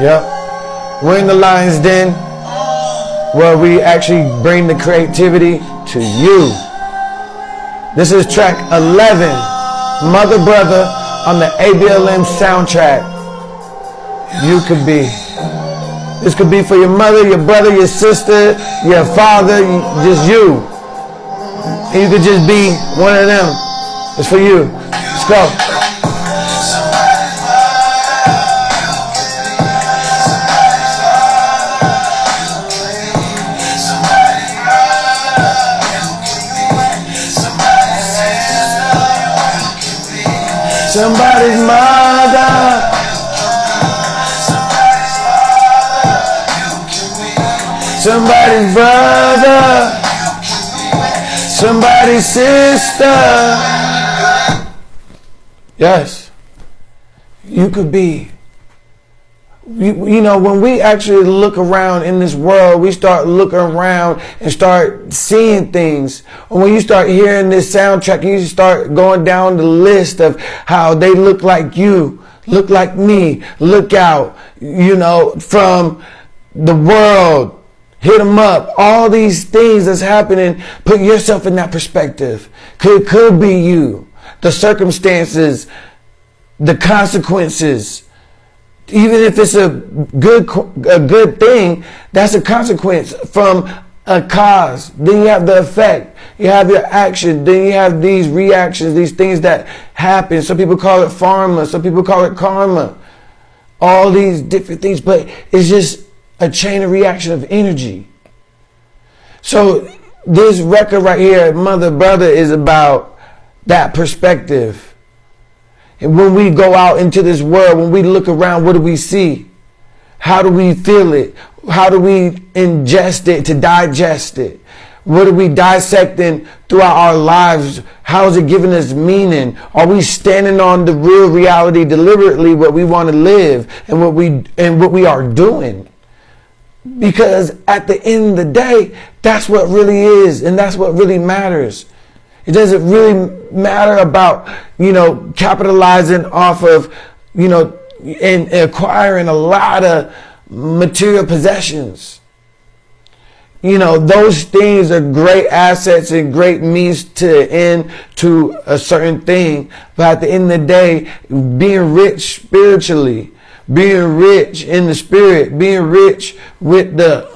Yep. We're in the Lion's Den, where we actually bring the creativity to you. This is track 11, Mother Brother, on the ABLM soundtrack. You could be. This could be for your mother, your brother, your sister, your father, just you. And you could just be one of them. It's for you. Let's go. Somebody's mother. Somebody's brother. Somebody's sister. Yes. You could be. You know, when we actually look around in this world, we start looking around and start seeing things. And when you start hearing this soundtrack, you start going down the list of how they look like you, look like me, look out, you know, from the world, hit them up, all these things that's happening. Put yourself in that perspective. It could be you, the circumstances, the consequences. Even if it's a good thing, that's a consequence from a cause. Then you have the effect. You have your action. Then you have these reactions, these things that happen. Some people call it pharma. Some people call it karma. All these different things, but it's just a chain of reaction of energy. So this record right here, Mother Brother, is about that perspective. And when we go out into this world, when we look around, what do we see? How do we feel it? How do we ingest it to digest it? What are we dissecting throughout our lives? How is it giving us meaning? Are we standing on the real reality deliberately, what we want to live and what we are doing? Because at the end of the day, that's what really is, and that's what really matters. It doesn't really matter about, you know, capitalizing off of, you know, and acquiring a lot of material possessions. You know, those things are great assets and great means to end to a certain thing. But at the end of the day, being rich spiritually, being rich in the spirit, being rich with the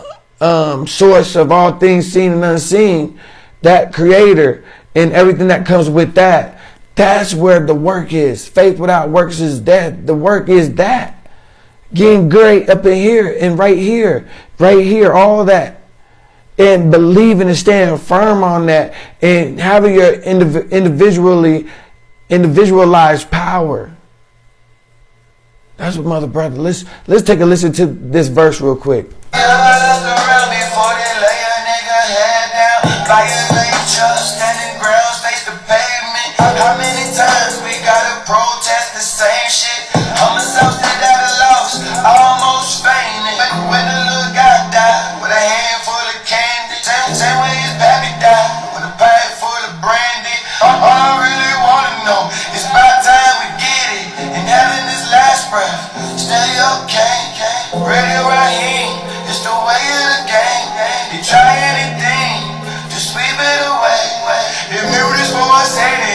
source of all things seen and unseen, that creator, and everything that comes with that, that's where the work is. Faith without works is dead. The work is that. Getting great up in here and right here, all that. And believing and standing firm on that and having your individualized power. That's what Mother Brother. Let's take a listen to this verse real quick. How many times we gotta protest the same shit? I'm exhausted at a loss, I almost fainted. When the little guy died with a handful of candy, same way his baby died with a bag full of brandy. All I really wanna know is about time we get it and having this last breath. Stay okay, ready right here. It's the way of the game. You try anything to sweep it away. If you this for my sanity.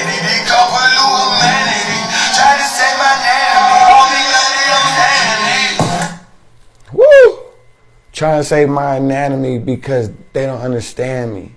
Trying to save my anatomy because they don't understand me.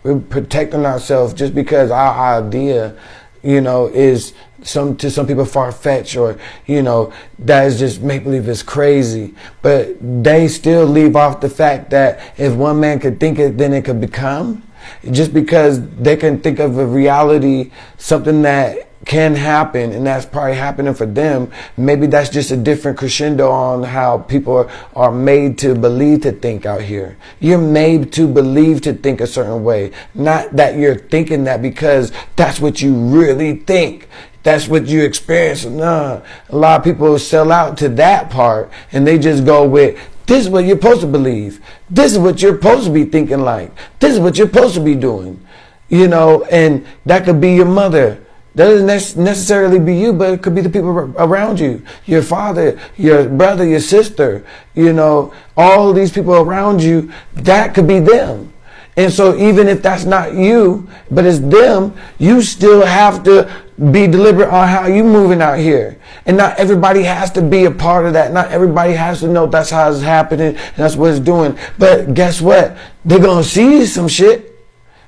We're protecting ourselves just because our idea, you know, is to some people far-fetched, or, you know, that is just make-believe, is crazy. But they still leave off the fact that if one man could think it, then it could become. Just because they can think of a reality, something that can happen, and that's probably happening for them. Maybe that's just a different crescendo on how people are made to believe to think out here. You're made to believe to think a certain way, not that you're thinking that because that's what you really think. That's what you experience. Nah, a lot of people sell out to that part, and they just go with, this is what you're supposed to believe. This is what you're supposed to be thinking like. This is what you're supposed to be doing. You know, and that could be your mother. Doesn't necessarily be you, but it could be the people around you. Your father, your brother, your sister, you know, all these people around you, that could be them. And so even if that's not you, but it's them, you still have to be deliberate on how you moving out here. And not everybody has to be a part of that. Not everybody has to know that's how it's happening and that's what it's doing. But guess what? They're going to see some shit.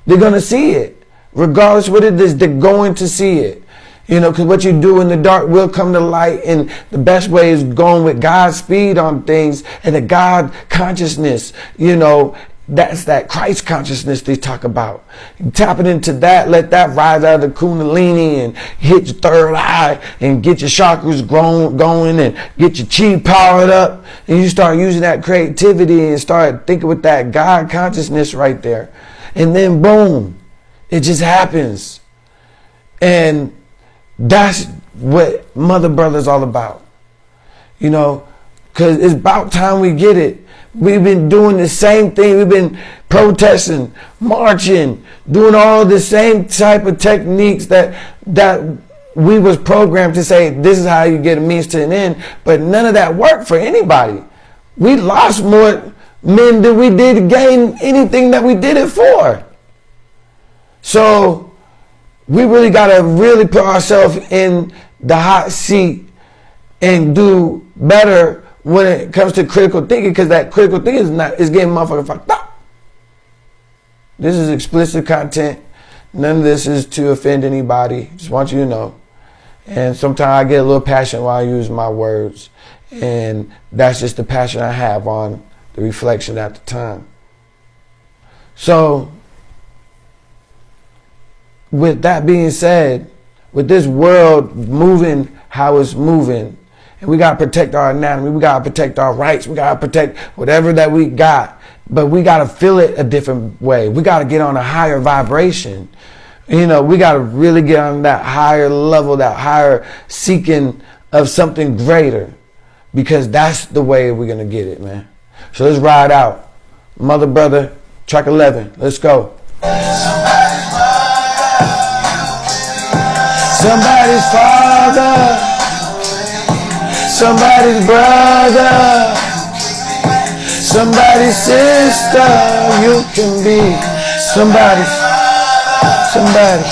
They're going to see it. Regardless what it is, they're going to see it. You know, because what you do in the dark will come to light. And the best way is going with God's speed on things and the God consciousness, you know. That's that Christ consciousness they talk about. Tapping into that, let that rise out of the kundalini and hit your third eye and get your chakras going and get your chi powered up. And you start using that creativity and start thinking with that God consciousness right there. And then boom, it just happens. And that's what Mother Brother is all about. You know, because it's about time we get it. We've been doing the same thing. We've been protesting, marching, doing all the same type of techniques that we was programmed to say, this is how you get a means to an end. But none of that worked for anybody. We lost more men than we did to gain anything that we did it for. So we really got to really put ourselves in the hot seat and do better when it comes to critical thinking, because that critical thinking is getting motherfucking fucked up. This is explicit content. None of this is to offend anybody. Just want you to know. And sometimes I get a little passionate while I use my words. And that's just the passion I have on the reflection at the time. So, with that being said, with this world moving how it's moving, and we got to protect our anatomy. We got to protect our rights. We got to protect whatever that we got. But we got to feel it a different way. We got to get on a higher vibration. You know, we got to really get on that higher level, that higher seeking of something greater. Because that's the way we're going to get it, man. So let's ride out. Mother, Brother, track 11. Let's go. Somebody's father. Somebody's brother, somebody's sister, you can be somebody's, somebody.